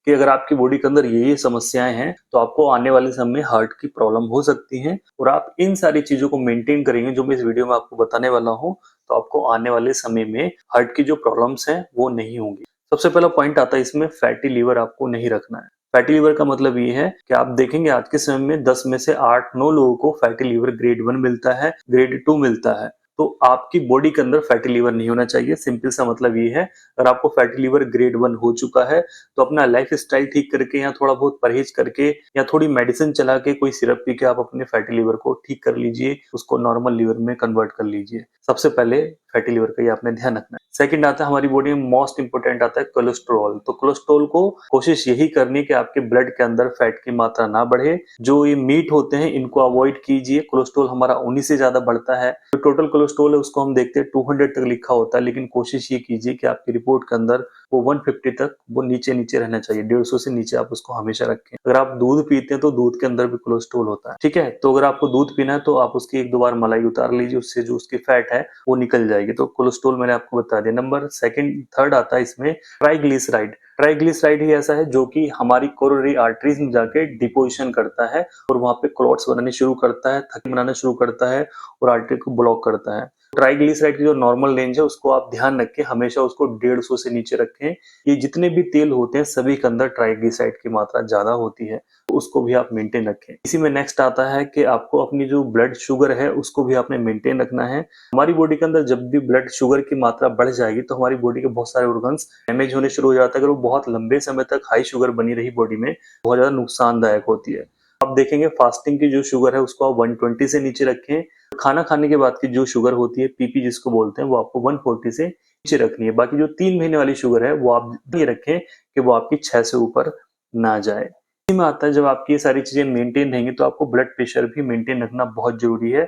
कि अगर आपकी बॉडी के अंदर ये समस्याएं हैं तो आपको आने वाले समय में हार्ट की प्रॉब्लम हो सकती है। और आप इन सारी चीजों को मेंटेन करेंगे जो मैं इस वीडियो में आपको बताने वाला हूँ, तो आपको आने वाले समय में हार्ट की जो प्रॉब्लम्स हैं वो नहीं होंगी। सबसे पहला पॉइंट आता है इसमें, फैटी लीवर आपको नहीं रखना है। फैटी लीवर का मतलब ये है कि आप देखेंगे आज के समय में 10 में से 8-9 लोगों को फैटी लीवर ग्रेड 1 मिलता है, ग्रेड 2 मिलता है। तो आपकी बॉडी के अंदर फैटी लीवर नहीं होना चाहिए। सिंपल सा मतलब ये है, अगर आपको फैटी लीवर ग्रेड 1 हो चुका है तो अपना लाइफ स्टाइल ठीक करके या थोड़ा बहुत परहेज करके या थोड़ी मेडिसिन चला के, कोई सिरप पी के आप अपने फैटी लीवर को ठीक कर लीजिए, उसको नॉर्मल लीवर में कन्वर्ट कर लीजिए। सबसे पहले फैटी लीवर का ये आपने ध्यान रखना है। सेकंड आता है हमारी बॉडी में मोस्ट इंपोर्टेंट आता है कोलेस्ट्रॉल। तो कोलेस्ट्रॉल को कोशिश यही करनी है कि आपके ब्लड के अंदर फैट की मात्रा ना बढ़े। जो ये मीट होते हैं इनको अवॉइड कीजिए। कोलेस्ट्रॉल हमारा उन्हीं से ज्यादा बढ़ता है। जो टोटल कोलेस्ट्रॉल है उसको हम देखते हैं 200 तक लिखा होता है, लेकिन कोशिश ये कीजिए कि आपकी रिपोर्ट के अंदर वो 150 तक वो नीचे नीचे रहना चाहिए। 150 से नीचे आप उसको हमेशा रखें। अगर आप दूध पीते हैं तो दूध के अंदर भी कोलेस्ट्रॉल होता है, ठीक है। तो अगर आपको दूध पीना है तो आप उसकी 1-2 बार मलाई उतार लीजिए, उससे जो उसकी फैट है वो निकल जाएगी। तो कोलेस्ट्रॉल मैंने आपको बता दिया। नंबर सेकंड थर्ड आता है इसमें ट्राइग्लिसराइड। ट्राइग्लिसराइड ही ऐसा है जो कि हमारी कोरोनरी आर्टरीज में जाके डिपोजिशन करता है और वहां पे क्लॉट्स बनाने शुरू करता है, थक्के बनाना शुरू करता है और आर्टरी को ब्लॉक करता है। ट्राइग्लिसराइड की जो नॉर्मल रेंज है उसको आप ध्यान रखें, हमेशा उसको 150 से नीचे रखें। ये जितने भी तेल होते हैं सभी के अंदर ट्राइग्लिसराइड की मात्रा ज्यादा होती है, तो उसको भी आप मेंटेन रखें। इसी में नेक्स्ट आता है कि आपको अपनी जो ब्लड शुगर है उसको भी आपने मेंटेन रखना है। हमारी बॉडी के अंदर जब भी ब्लड शुगर की मात्रा बढ़ जाएगी तो हमारी बॉडी के बहुत सारे ऑर्गन्स डैमेज होने शुरू हो जाता है। अगर वो बहुत लंबे समय तक हाई शुगर बनी रही बॉडी में, बहुत ज्यादा नुकसानदायक होती है। आप देखेंगे फास्टिंग की जो शुगर है उसको आप 120 से नीचे रखें। खाना खाने के बाद की जो शुगर होती है, पीपी जिसको बोलते हैं, वो आपको 140 से नीचे रखनी है। बाकी जो 3 महीने वाली शुगर है वो आप ये रखें कि वो आपकी 6 से ऊपर ना जाए। इसी में आता है जब आपकी ये सारी चीजें मेंटेन रहेंगी तो आपको ब्लड प्रेशर भी मेंटेन रखना बहुत जरूरी है।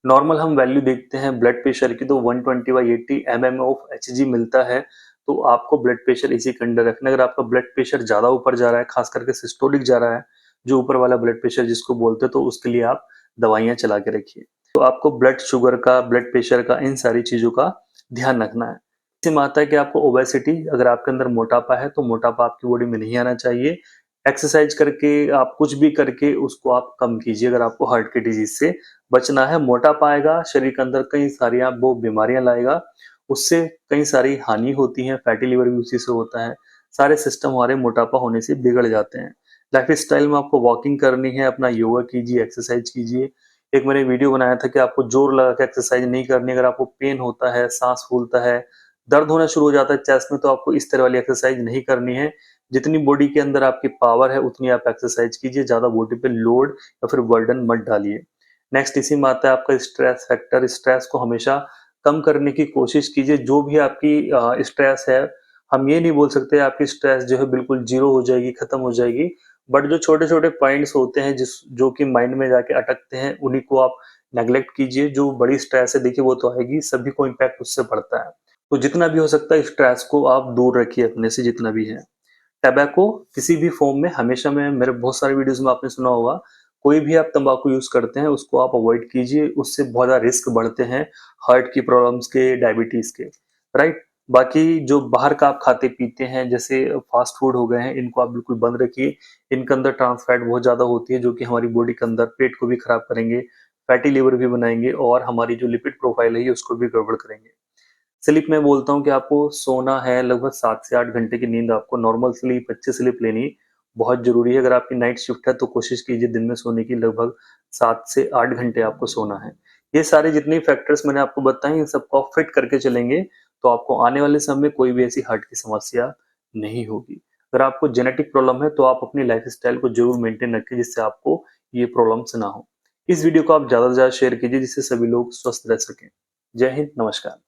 नॉर्मल हम वैल्यू देखते हैं ब्लड प्रेशर की तो 120/80 mm ऑफ Hg मिलता है। तो आपको ब्लड प्रेशर इसी के अंडर रखना है। अगर आपका ब्लड प्रेशर ज्यादा ऊपर जा रहा है, खास करके सिस्टोलिक जा रहा है, जो ऊपर वाला ब्लड प्रेशर जिसको बोलते हैं, तो उसके लिए आप दवाइयां चला के रखिए। तो आपको ब्लड शुगर का, ब्लड प्रेशर का, इन सारी चीजों का ध्यान रखना है। इसी में आता है कि आपको ओबेसिटी, अगर आपके अंदर मोटापा है तो मोटापा आपकी बॉडी में नहीं आना चाहिए। एक्सरसाइज करके, आप कुछ भी करके उसको आप कम कीजिए अगर आपको हार्ट की डिजीज से बचना है। मोटापा आएगा शरीर के अंदर कई सारी आप वो बीमारियां लाएगा, उससे कई सारी हानि होती है। फैटी लिवर भी उसी से होता है। सारे सिस्टम हमारे मोटापा होने से बिगड़ जाते हैं। लाइफ स्टाइल में आपको वॉकिंग करनी है, अपना योगा कीजिए, एक्सरसाइज कीजिए। एक मैंने वीडियो बनाया था कि आपको जोर लगा के एक्सरसाइज नहीं करनी। अगर आपको पेन होता है, सांस फूलता है, दर्द होना शुरू हो जाता है चेस्ट में, तो आपको इस तरह वाली एक्सरसाइज नहीं करनी है। जितनी बॉडी के अंदर आपकी पावर है उतनी आप एक्सरसाइज कीजिए, ज्यादा बॉडी पे लोड या फिर बर्डन मत डालिए। नेक्स्ट इसी में आता है आपका स्ट्रेस फैक्टर। स्ट्रेस को हमेशा कम करने की कोशिश कीजिए। जो भी आपकी स्ट्रेस है, हम ये नहीं बोल सकते आपकी स्ट्रेस जो है बिल्कुल जीरो हो जाएगी, खत्म हो जाएगी, बट जो छोटे छोटे पॉइंट्स होते हैं जो कि माइंड में जाके अटकते हैं, उन्हीं को आप नेग्लेक्ट कीजिए। जो बड़ी स्ट्रेस है देखिए वो तो आएगी, सभी को इम्पैक्ट उससे पड़ता है। तो जितना भी हो सकता है स्ट्रेस को आप दूर रखिए अपने से, जितना भी है। टैबाको किसी भी फॉर्म में हमेशा, मैं मेरे बहुत सारे वीडियोस में आपने सुना होगा, कोई भी आप तंबाकू यूज करते हैं उसको आप अवॉइड कीजिए। उससे बहुत ज्यादा रिस्क बढ़ते हैं हार्ट की प्रॉब्लम्स के, डायबिटीज के, राइट। बाकी जो बाहर का आप खाते पीते हैं जैसे फास्ट फूड हो गए हैं, इनको आप बिल्कुल बंद रखिए। इनके अंदर ट्रांस फैट बहुत ज्यादा होती है जो कि हमारी बॉडी के अंदर पेट को भी खराब करेंगे, फैटी लिवर भी बनाएंगे और हमारी जो लिपिड प्रोफाइल है उसको भी गड़बड़ करेंगे। स्लीप में बोलता हूँ कि आपको सोना है, लगभग 7 से 8 घंटे की नींद आपको नॉर्मल स्लीप, अच्छी स्लीप लेनी बहुत जरूरी है। अगर आपकी नाइट शिफ्ट है तो कोशिश कीजिए दिन में सोने की लगभग 7 से 8 घंटे आपको सोना है। ये सारे जितने फैक्टर्स मैंने आपको बताए इन सबको आप फिट करके चलेंगे तो आपको आने वाले समय में कोई भी ऐसी हार्ट की समस्या नहीं होगी। अगर आपको जेनेटिक प्रॉब्लम है तो आप अपनी लाइफ स्टाइल को जरूर मेंटेन रखें जिससे आपको ये प्रॉब्लम्स ना हो। इस वीडियो को आप ज्यादा से ज्यादा शेयर कीजिए जिससे सभी लोग स्वस्थ रह सकें। जय हिंद, नमस्कार।